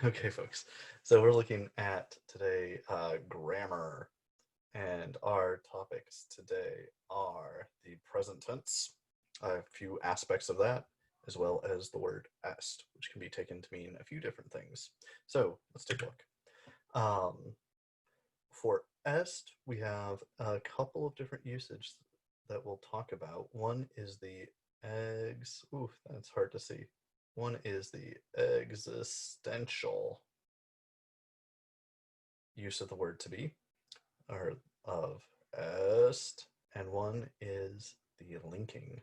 Okay, folks. So we're looking at today grammar, and our topics today are the present tense, a few aspects of that, as well as the word est, which can be taken to mean a few different things. So let's take a look. Um, for est, we have a couple of different usage that we'll talk about. One is the that's hard to see. One is the existential use of the word to be, or of est, and one is the linking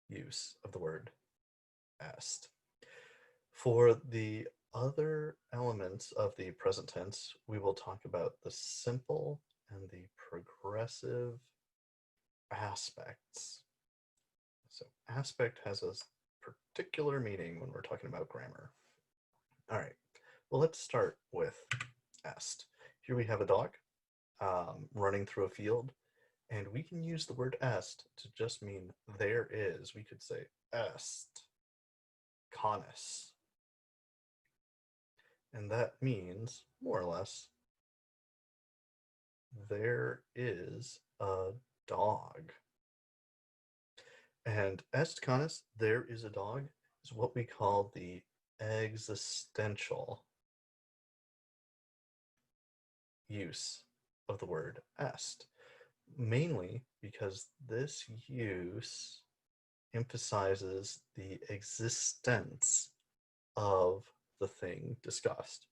use of the word est. For the other elements of the present tense, we will talk about the simple and the progressive aspects. So aspect has a particular meaning when we're talking about grammar. All right, well, let's start with est. Here we have a dog running through a field, and we can use the word est to just mean there is. We could say est canis, and that means more or less there is a dog. And est canis, there is a dog, is what we call the existential use of the word est, mainly because this use emphasizes the existence of the thing discussed.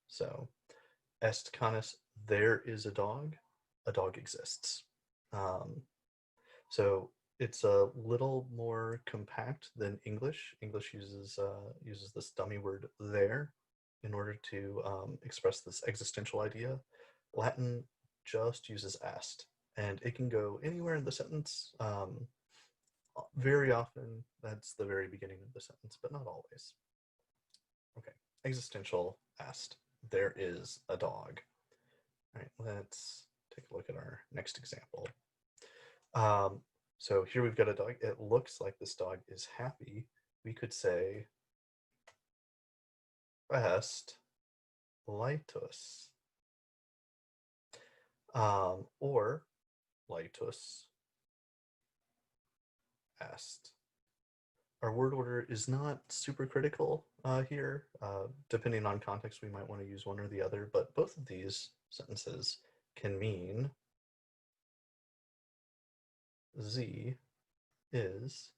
So, est canis, there is a dog exists. Um, so it's a little more compact than English. English uses this dummy word there in order to express this existential idea. Latin just uses est, and it can go anywhere in the sentence. Very often, that's the very beginning of the sentence, but not always. Okay, existential est. There is a dog. All right, let's take a look at our next example. So here we've got a dog. It looks like this dog is happy. We could say est laetus, or laetus est. Our word order is not super critical here. Depending on context, we might want to use one or the other, but both of these sentences can mean Z is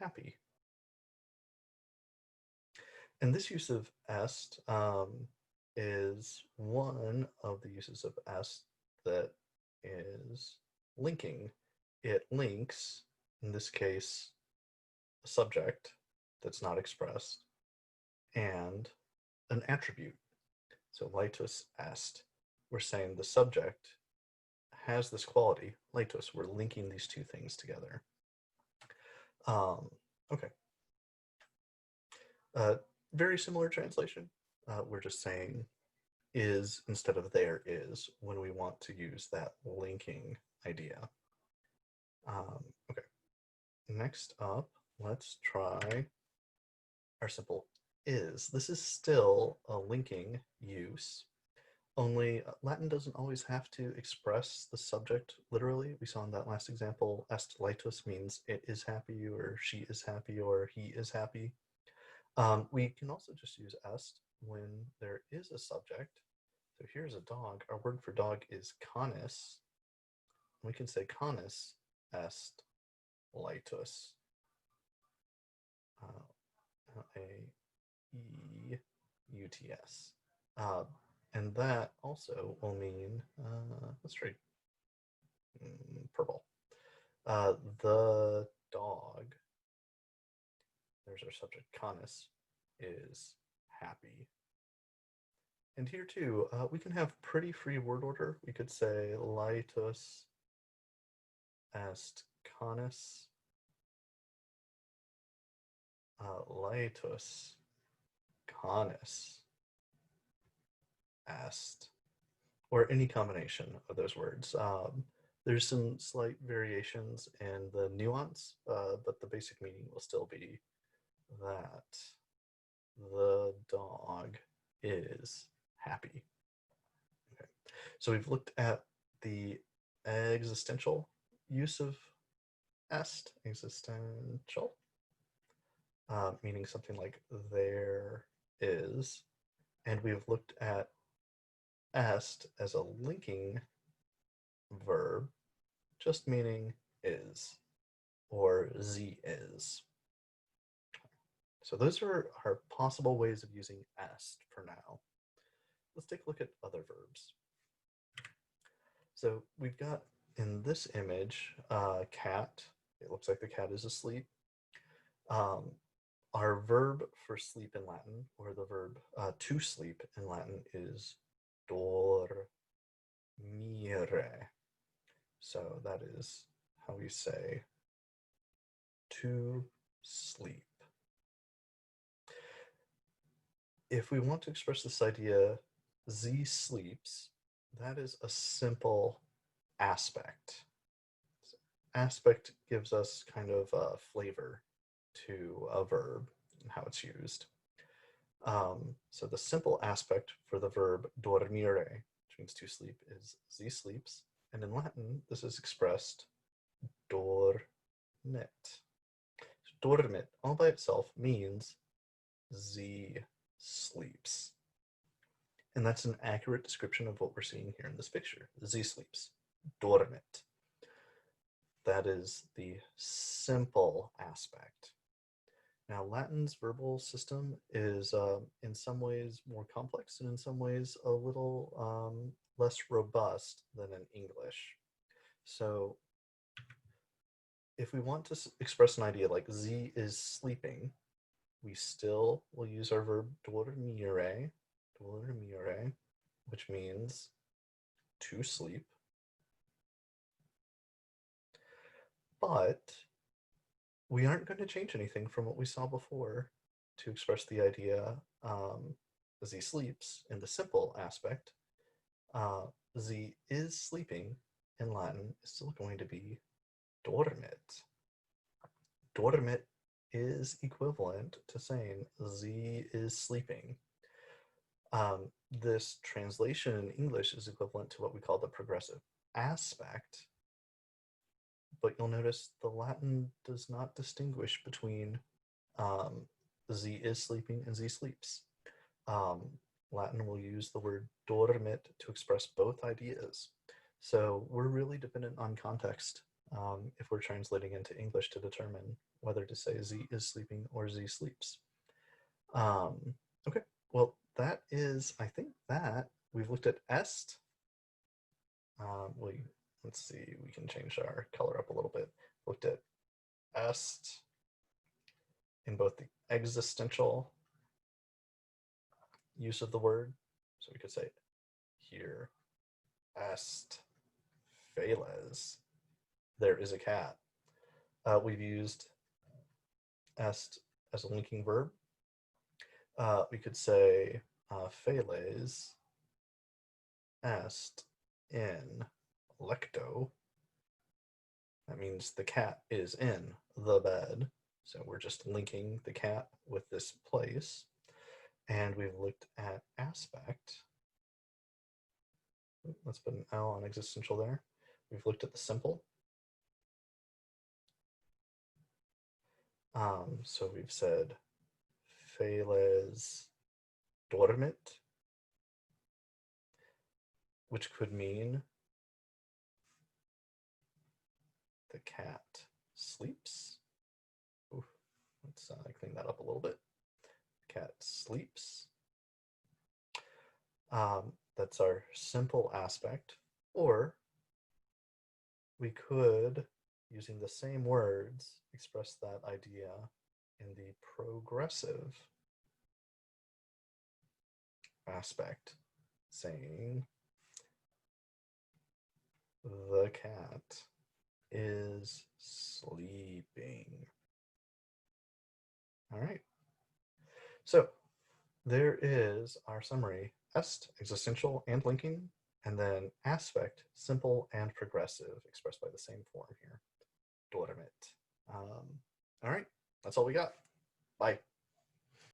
happy. And this use of est is one of the uses of est that is linking. It links, in this case, a subject that's not expressed and an attribute. So laetus est, we're saying the subject has this quality, laetus, we're linking these two things together. Okay. Very similar translation. We're just saying is instead of there is when we want to use that linking idea. Okay. Next up, let's try our simple is. This is still a linking use, only Latin doesn't always have to express the subject literally. We saw in that last example, est laetus means it is happy, or she is happy, or he is happy. We can also just use est when there is a subject. So here's a dog. Our word for dog is canis. We can say canis est laetus. A-E-U-T-S. And that also will mean, let's try purple. The dog, there's our subject, canis, is happy. And here too, we can have pretty free word order. We could say laetus est canis, laetus canis est, or any combination of those words. There's some slight variations in the nuance, but the basic meaning will still be that. the dog is happy. Okay. So we've looked at the existential use of est, existential, meaning something like there is. And we've looked at est as a linking verb, just meaning is, or z is. So those are our possible ways of using est for now. Let's take a look at other verbs. So we've got in this image cat. It looks like the cat is asleep. Our verb for sleep in Latin, or the verb to sleep in Latin, is dormire. So that is how we say to sleep. If we want to express this idea, z sleeps, that is a simple aspect. So aspect gives us kind of a flavor to a verb and how it's used. So the simple aspect for the verb dormire, which means to sleep, is z sleeps. And in Latin, this is expressed dormit. Dormit all by itself means z sleeps. And that's an accurate description of what we're seeing here in this picture. Z sleeps, dormit. That is the simple aspect. Now, Latin's verbal system is in some ways more complex and in some ways a little less robust than in English. So if we want to express an idea like Z is sleeping, we still will use our verb dormire, which means to sleep. But we aren't going to change anything from what we saw before to express the idea Z sleeps in the simple aspect. Z is sleeping in Latin is still going to be dormit. Dormit is equivalent to saying Z is sleeping. This translation in English is equivalent to what we call the progressive aspect, but you'll notice the Latin does not distinguish between Z is sleeping and Z sleeps. Latin will use the word dormit to express both ideas. So we're really dependent on context if we're translating into English to determine whether to say Z is sleeping or Z sleeps. Okay, well, that is, I think that we've looked at est. Let's see, we can change our color up a little bit. Looked at est in both the existential use of the word. So we could say here, est feles, there is a cat. We've used est as a linking verb. We could say feles est in lecto. That means the cat is in the bed. So we're just linking the cat with this place. And we've looked at aspect. Let's put an L on existential there. We've looked at the simple. So we've said feles dormit, which could mean the cat sleeps. Ooh, let's clean that up a little bit. Cat sleeps. That's our simple aspect. Or we could, using the same words, express that idea in the progressive aspect, saying the cat is sleeping. All right. So there is our summary: est, existential and linking, and then aspect, simple and progressive, expressed by the same form here, dormit. All right, that's all we got. Bye.